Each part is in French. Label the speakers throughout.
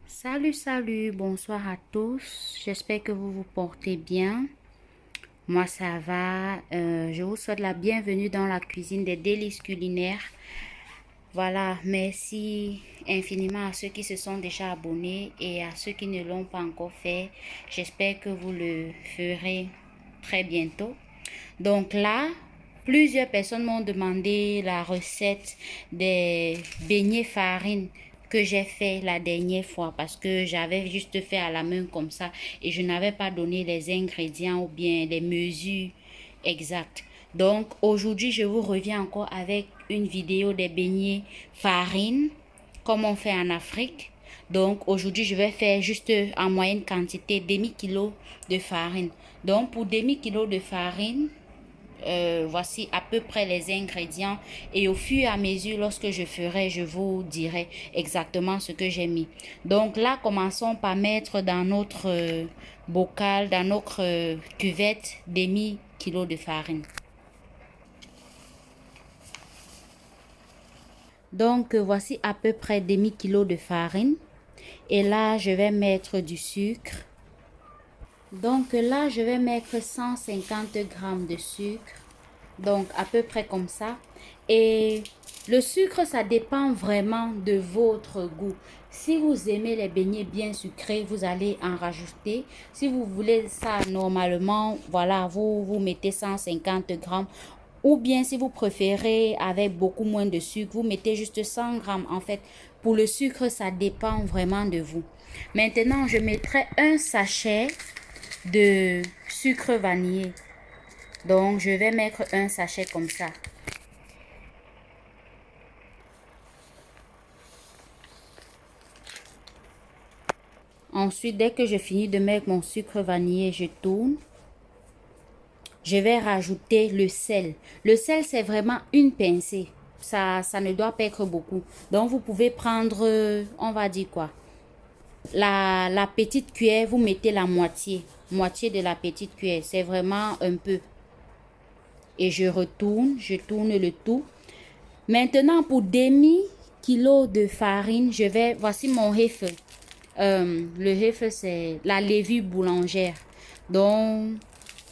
Speaker 1: Salut, bonsoir à tous. J'espère que vous vous portez bien. Moi, ça va. Je vous souhaite la bienvenue dans la cuisine des délices culinaires. Voilà, merci infiniment à ceux qui se sont déjà abonnés et à ceux qui ne l'ont pas encore fait. J'espère que vous le ferez très bientôt. Donc là, plusieurs personnes m'ont demandé la recette des beignets farine que j'ai fait la dernière fois parce que j'avais juste fait à la main comme ça et je n'avais pas donné les ingrédients ou bien les mesures exactes. Donc aujourd'hui, je vous reviens encore avec une vidéo des beignets farine comme on fait en Afrique. Donc aujourd'hui, je vais faire juste en moyenne quantité demi-kilo de farine. Donc pour demi-kilo de farine, voici à peu près les ingrédients et au fur et à mesure lorsque je ferai je vous dirai exactement ce que j'ai mis. Donc là, commençons par mettre dans notre bocal, dans notre cuvette, demi kilo de farine. Donc voici à peu près demi kilo de farine et là je vais mettre du sucre. Donc là je vais mettre 150 grammes de sucre. Donc à peu près comme ça. Et le sucre, ça dépend vraiment de votre goût. Si vous aimez les beignets bien sucrés, vous allez en rajouter. Si vous voulez ça normalement, voilà, vous mettez 150 grammes. Ou bien si vous préférez avec beaucoup moins de sucre, vous mettez juste 100 grammes. En fait, pour le sucre, ça dépend vraiment de vous. Maintenant, je mettrai un sachet de sucre vanillé. Donc, je vais mettre un sachet comme ça. Ensuite, dès que je finis de mettre mon sucre vanillé, je tourne. Je vais rajouter le sel. Le sel, c'est vraiment une pincée. Ça ne doit pas être beaucoup. Donc, vous pouvez prendre, on va dire quoi? La petite cuillère, vous mettez la moitié. Moitié de la petite cuillère. C'est vraiment un peu. Et je tourne le tout. Maintenant, pour demi-kilo de farine, voici mon hefe. Le hefe, c'est la levure boulangère. Donc,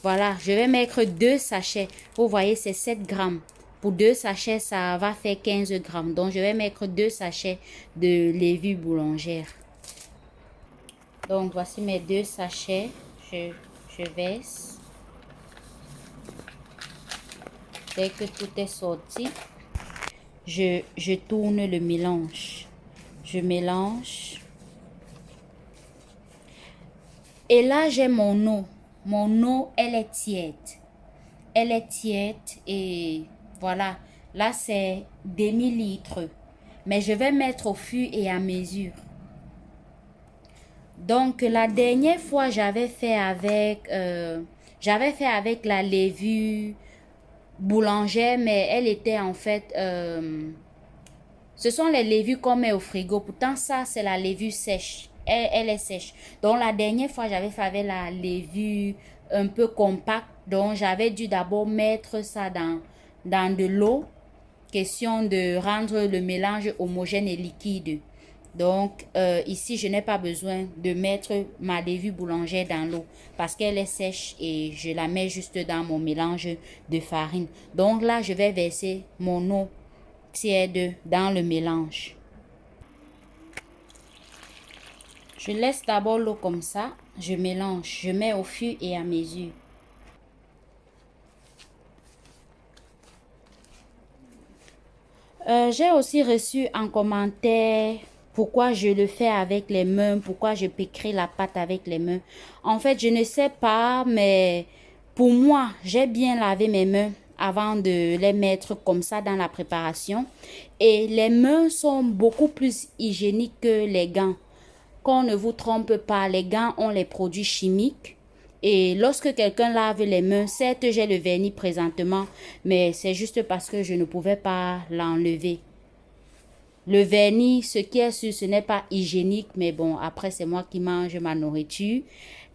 Speaker 1: voilà, je vais mettre 2 sachets. Vous voyez, c'est 7 grammes. Pour 2 sachets, ça va faire 15 grammes. Donc, je vais mettre 2 sachets de levure boulangère. Donc, voici mes 2 sachets. Je verse. Dès que tout est sorti, je tourne le mélange. Je mélange. Et là, j'ai mon eau. Mon eau, elle est tiède. Elle est tiède et voilà. Là, c'est demi-litre. Mais je vais mettre au fur et à mesure. Donc, la dernière fois, j'avais fait avec la levure boulangère, mais elle était en fait... ce sont les levures qu'on met au frigo. Pourtant, ça, c'est la levure sèche. Elle est sèche. Donc, la dernière fois, j'avais fait avec la levure un peu compacte. Donc, j'avais dû d'abord mettre ça dans de l'eau. Question de rendre le mélange homogène et liquide. Donc, ici, je n'ai pas besoin de mettre ma levure boulangère dans l'eau parce qu'elle est sèche et je la mets juste dans mon mélange de farine. Donc là, je vais verser mon eau tiède dans le mélange. Je laisse d'abord l'eau comme ça. Je mélange. Je mets au fur et à mesure. J'ai aussi reçu un commentaire pourquoi je le fais avec les mains, pourquoi je pécris la pâte avec les mains. En fait, je ne sais pas, mais pour moi, j'ai bien lavé mes mains avant de les mettre comme ça dans la préparation. Et les mains sont beaucoup plus hygiéniques que les gants. Qu'on ne vous trompe pas, les gants ont les produits chimiques. Et lorsque quelqu'un lave les mains, certes, j'ai le vernis présentement, mais c'est juste parce que je ne pouvais pas l'enlever. Le vernis, ce qui est sûr, ce n'est pas hygiénique, mais bon, après, c'est moi qui mange ma nourriture.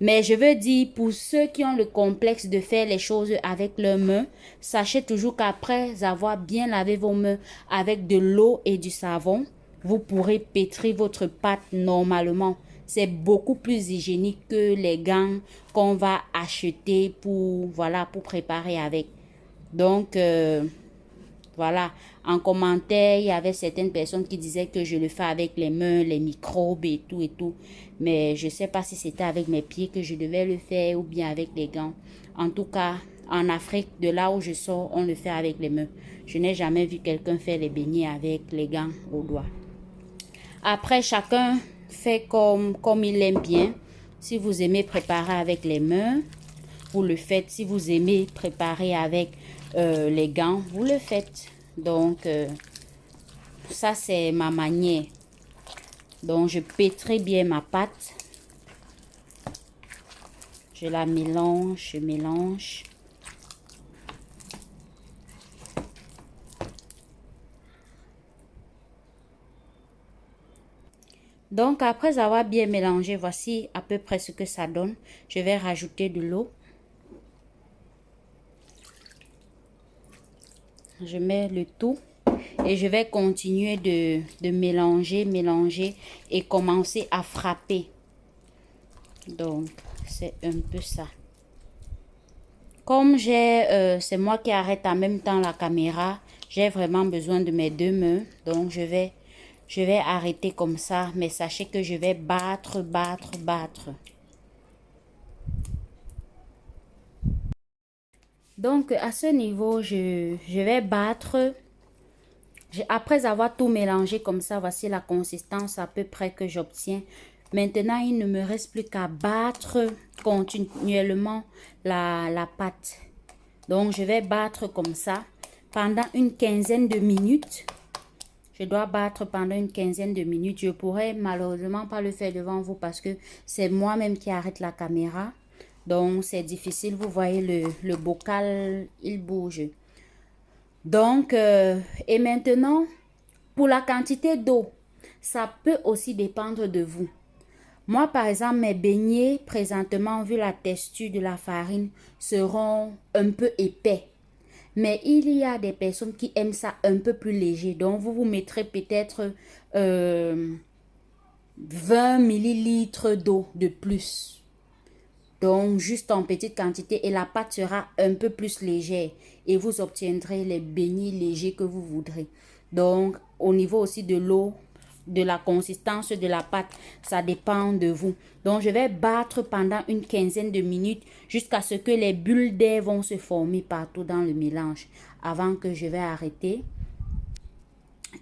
Speaker 1: Mais je veux dire, pour ceux qui ont le complexe de faire les choses avec leurs mains, sachez toujours qu'après avoir bien lavé vos mains avec de l'eau et du savon, vous pourrez pétrir votre pâte normalement. C'est beaucoup plus hygiénique que les gants qu'on va acheter pour, voilà, pour préparer avec. Donc, voilà, en commentaire, il y avait certaines personnes qui disaient que je le fais avec les mains, les microbes et tout et tout. Mais je ne sais pas si c'était avec mes pieds que je devais le faire ou bien avec les gants. En tout cas, en Afrique, de là où je sors, on le fait avec les mains. Je n'ai jamais vu quelqu'un faire les beignets avec les gants aux doigts. Après, chacun fait comme il aime bien. Si vous aimez préparer avec les mains, vous le faites. Si vous aimez préparer avec les gants, vous le faites. Donc, ça, c'est ma manière. Donc, je pétris bien ma pâte. Je la mélange, je mélange. Donc, après avoir bien mélangé, voici à peu près ce que ça donne. Je vais rajouter de l'eau. Je mets le tout et je vais continuer de mélanger, mélanger et commencer à frapper. Donc, c'est un peu ça. Comme c'est moi qui arrête en même temps la caméra, j'ai vraiment besoin de mes deux mains. Donc, je vais arrêter comme ça. Mais sachez que je vais battre, battre, battre. Donc, à ce niveau, je vais battre. Après avoir tout mélangé comme ça, voici la consistance à peu près que j'obtiens. Maintenant, il ne me reste plus qu'à battre continuellement la pâte. Donc, je vais battre comme ça pendant une quinzaine de minutes. Je dois battre pendant une quinzaine de minutes. Je pourrais malheureusement pas le faire devant vous parce que c'est moi-même qui arrête la caméra. Donc, c'est difficile. Vous voyez, le bocal, il bouge. Donc, et maintenant, pour la quantité d'eau, ça peut aussi dépendre de vous. Moi, par exemple, mes beignets, présentement, vu la texture de la farine, seront un peu épais. Mais il y a des personnes qui aiment ça un peu plus léger. Donc, vous mettrez peut-être 20 millilitres d'eau de plus. Donc, juste en petite quantité et la pâte sera un peu plus légère. Et vous obtiendrez les beignets légers que vous voudrez. Donc, au niveau aussi de l'eau, de la consistance de la pâte, ça dépend de vous. Donc, je vais battre pendant une quinzaine de minutes jusqu'à ce que les bulles d'air vont se former partout dans le mélange. Avant que je vais arrêter.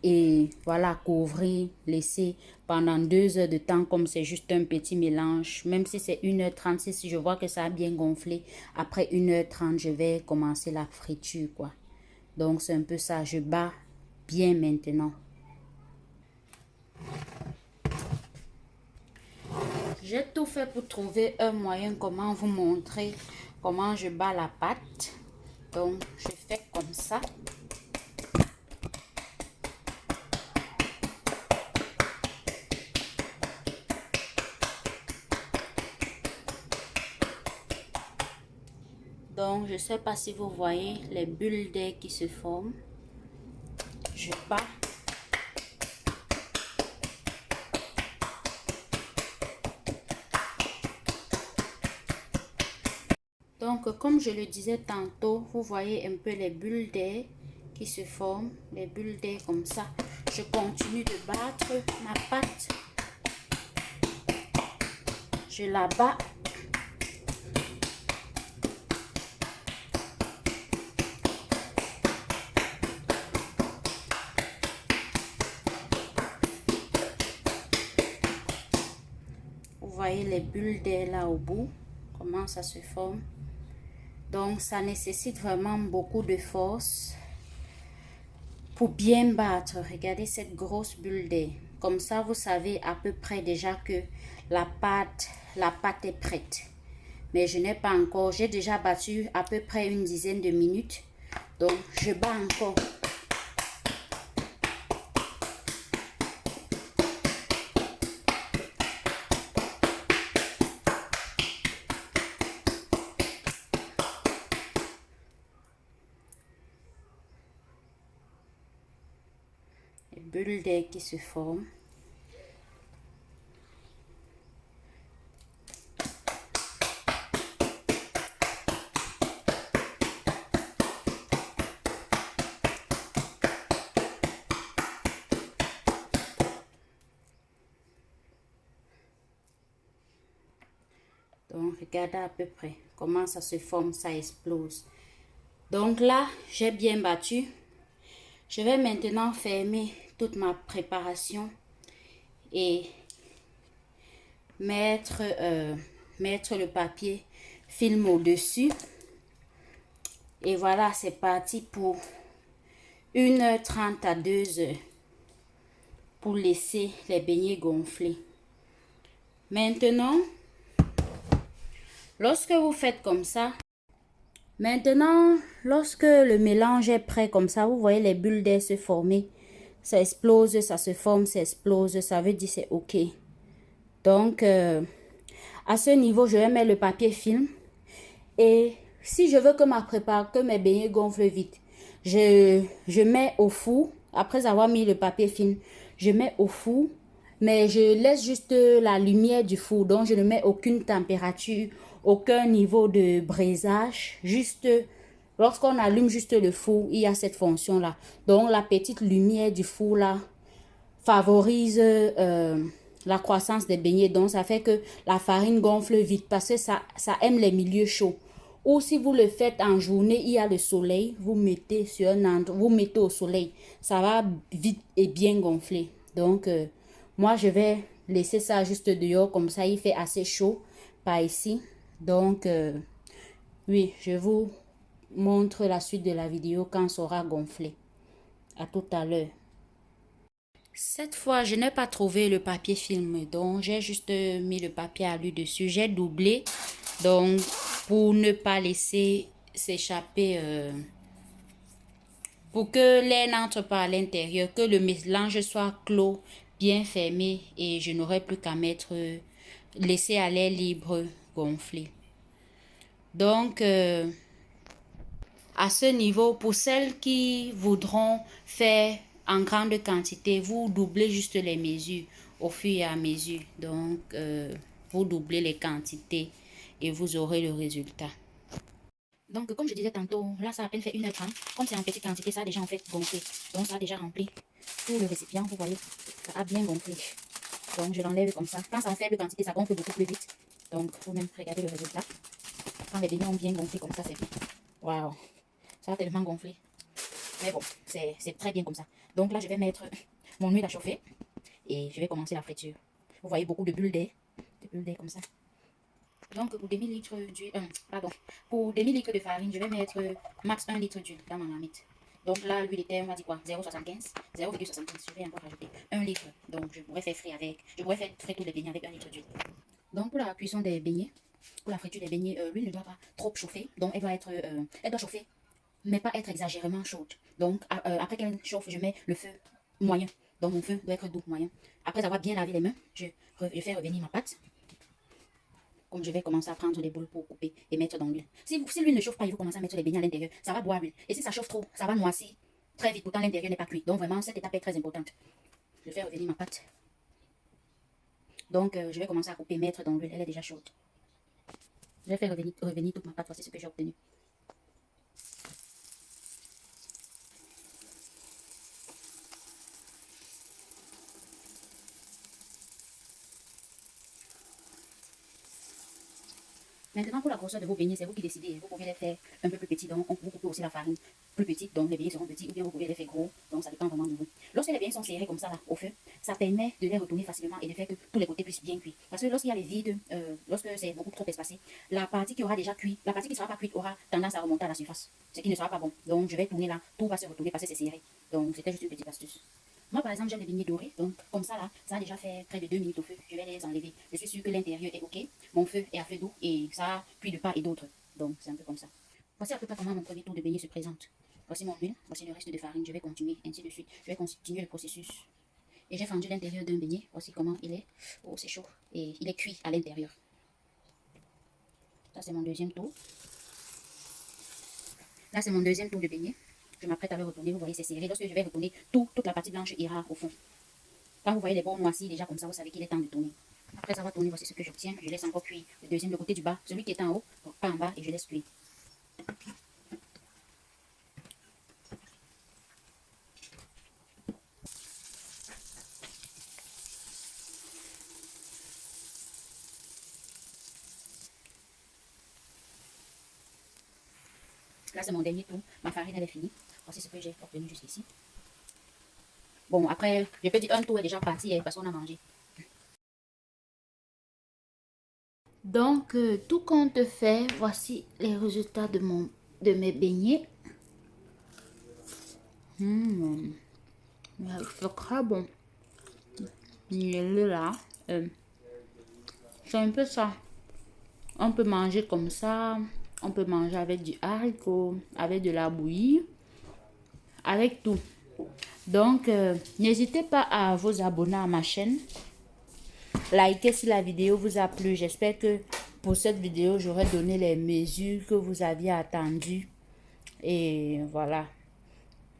Speaker 1: Et voilà, couvrir, laisser pendant 2 heures de temps comme c'est juste un petit mélange. Même si c'est 1h30, si je vois que ça a bien gonflé, après 1h30, je vais commencer la friture, quoi. Donc, c'est un peu ça. Je bats bien maintenant. J'ai tout fait pour trouver un moyen comment vous montrer comment je bats la pâte. Donc, je fais comme ça. Donc, je ne sais pas si vous voyez les bulles d'air qui se forment. Je bats. Donc, comme je le disais tantôt, vous voyez un peu les bulles d'air qui se forment. Les bulles d'air comme ça. Je continue de battre ma pâte. Je la bats. Vous voyez les bulles d'air là au bout. Comment ça se forme. Donc, ça nécessite vraiment beaucoup de force pour bien battre. Regardez cette grosse bulle d'air. Comme ça, vous savez à peu près déjà que la pâte est prête. Mais je n'ai pas encore. J'ai déjà battu à peu près une dizaine de minutes. Donc, je bats encore. bulles d'air qui se forment. Donc, regardez à peu près comment ça se forme, ça explose. Donc là, j'ai bien battu. Je vais maintenant fermer toute ma préparation et mettre le papier film au-dessus. Et voilà, c'est parti pour 1h30 à 2h pour laisser les beignets gonfler. Maintenant, lorsque vous faites comme ça, lorsque le mélange est prêt comme ça, vous voyez les bulles d'air se former. Ça explose, ça se forme, ça explose, ça veut dire c'est OK. Donc, à ce niveau, je vais mettre le papier film. Et si je veux que mes beignets gonflent vite, je mets au four. Après avoir mis le papier film, je mets au four. Mais je laisse juste la lumière du four. Donc, je ne mets aucune température, aucun niveau de braisage. Juste, lorsqu'on allume juste le four, il y a cette fonction-là. Donc, la petite lumière du four, là, favorise la croissance des beignets. Donc, ça fait que la farine gonfle vite parce que ça aime les milieux chauds. Ou si vous le faites en journée, il y a le soleil, vous mettez vous mettez au soleil. Ça va vite et bien gonfler. Donc, moi, je vais laisser ça juste dehors. Comme ça, il fait assez chaud par ici. Donc, oui, je vous montre la suite de la vidéo quand ça aura gonflé. À tout à l'heure. Cette fois, je n'ai pas trouvé le papier film, donc j'ai juste mis le papier alu dessus. J'ai doublé, donc pour ne pas laisser s'échapper, pour que l'air n'entre pas à l'intérieur, que le mélange soit clos, bien fermé et je n'aurai plus qu'à laisser à l'air libre gonfler. Donc, à ce niveau, pour celles qui voudront faire en grande quantité, vous doublez juste les mesures au fur et à mesure. Donc, vous doublez les quantités et vous aurez le résultat. Donc, comme je disais tantôt, là, ça a à peine fait 1h30. Comme c'est en petite quantité, ça a déjà en fait gonflé. Donc, ça a déjà rempli tout le récipient. Vous voyez, ça a bien gonflé. Donc, je l'enlève comme ça. Quand c'est en faible quantité, ça gonfle beaucoup plus vite. Donc, vous même regarder le résultat. Quand les beignets ont bien gonflé comme ça, c'est bien. Waouh! Ça a tellement gonflé. Mais bon, c'est très bien comme ça. Donc là, je vais mettre mon huile à chauffer et je vais commencer la friture. Vous voyez beaucoup de bulles d'air comme ça. Donc pour demi-litre d'huile, pour demi-litre de farine, je vais mettre max 1 litre d'huile dans ma marmite. Donc là, l'huile était, on va dire quoi, 0,75, 0,75. Je vais encore rajouter 1 litre. Donc je pourrais faire frire tous les beignets avec 1 litre d'huile. Donc pour la cuisson des beignets, pour la friture des beignets, l'huile ne doit pas trop chauffer. Donc elle doit chauffer mais pas être exagérément chaude. Donc, après qu'elle chauffe, je mets le feu moyen. Donc, mon feu doit être doux, moyen. Après avoir bien lavé les mains, je fais revenir ma pâte. Comme je vais commencer à prendre les boules pour couper et mettre dans l'huile. Si l'huile ne chauffe pas, il faut commencer à mettre les beignets à l'intérieur. Ça va boire l'huile. Et si ça chauffe trop, ça va noircir très vite. Pourtant, l'intérieur n'est pas cuit. Donc, vraiment, cette étape est très importante. Je fais revenir ma pâte. Donc, je vais commencer à couper, mettre dans l'huile. Elle est déjà chaude. Je vais faire revenir toute ma pâte. Voici ce que j'ai obtenu. Maintenant, pour la grosseur de vos beignets, c'est vous qui décidez. Vous pouvez les faire un peu plus petits, donc vous coupez aussi la farine plus petite, donc les beignets seront petits, ou bien vous pouvez les faire gros, donc ça dépend vraiment de vous. Lorsque les beignets sont serrés comme ça là, au feu, ça permet de les retourner facilement et de faire que tous les côtés puissent bien cuire. Parce que lorsqu'il y a les vides, lorsque c'est beaucoup trop espacé, la partie qui aura déjà cuit, la partie qui ne sera pas cuite aura tendance à remonter à la surface, ce qui ne sera pas bon. Donc je vais tourner là, tout va se retourner parce que c'est serré. Donc c'était juste une petite astuce. Moi, par exemple, j'aime les beignets dorés. Donc, comme ça, là, ça a déjà fait près de 2 minutes au feu. Je vais les enlever. Je suis sûre que l'intérieur est OK. Mon feu est à feu doux et ça cuit de part et d'autre. Donc, c'est un peu comme ça. Voici à peu près comment mon premier tour de beignet se présente. Voici mon huile. Voici le reste de farine. Je vais continuer ainsi de suite. Je vais continuer le processus. Et j'ai fendu l'intérieur d'un beignet. Voici comment il est. Oh, c'est chaud. Et il est cuit à l'intérieur. Ça, c'est mon deuxième tour. Là, c'est mon deuxième tour de beignet. Je m'apprête à le retourner. Vous voyez, c'est serré. Lorsque je vais retourner, toute la partie blanche ira au fond. Quand vous voyez les bords noircis déjà comme ça, vous savez qu'il est temps de tourner. Après avoir tourné, voici ce que j'obtiens. Je laisse encore cuire le deuxième, le côté du bas, celui qui est en haut, pas en bas, et je laisse cuire. Là, c'est mon dernier tour. Ma farine, elle est finie. Voici ce que j'ai obtenu jusqu'ici. Bon, après, je peux dire un tour est déjà parti parce qu'on a mangé. Donc, tout compte fait, voici les résultats de mes beignets. C'est très bon. Il est là. C'est un peu ça. On peut manger comme ça. On peut manger avec du haricot, avec de la bouillie, avec tout. Donc, n'hésitez pas à vous abonner à ma chaîne. Likez si la vidéo vous a plu. J'espère que pour cette vidéo, j'aurai donné les mesures que vous aviez attendues. Et voilà.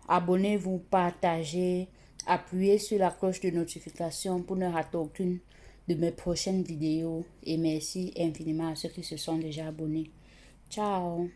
Speaker 1: Abonnez-vous, partagez, appuyez sur la cloche de notification pour ne rater aucune de mes prochaines vidéos. Et merci infiniment à ceux qui se sont déjà abonnés. Ciao!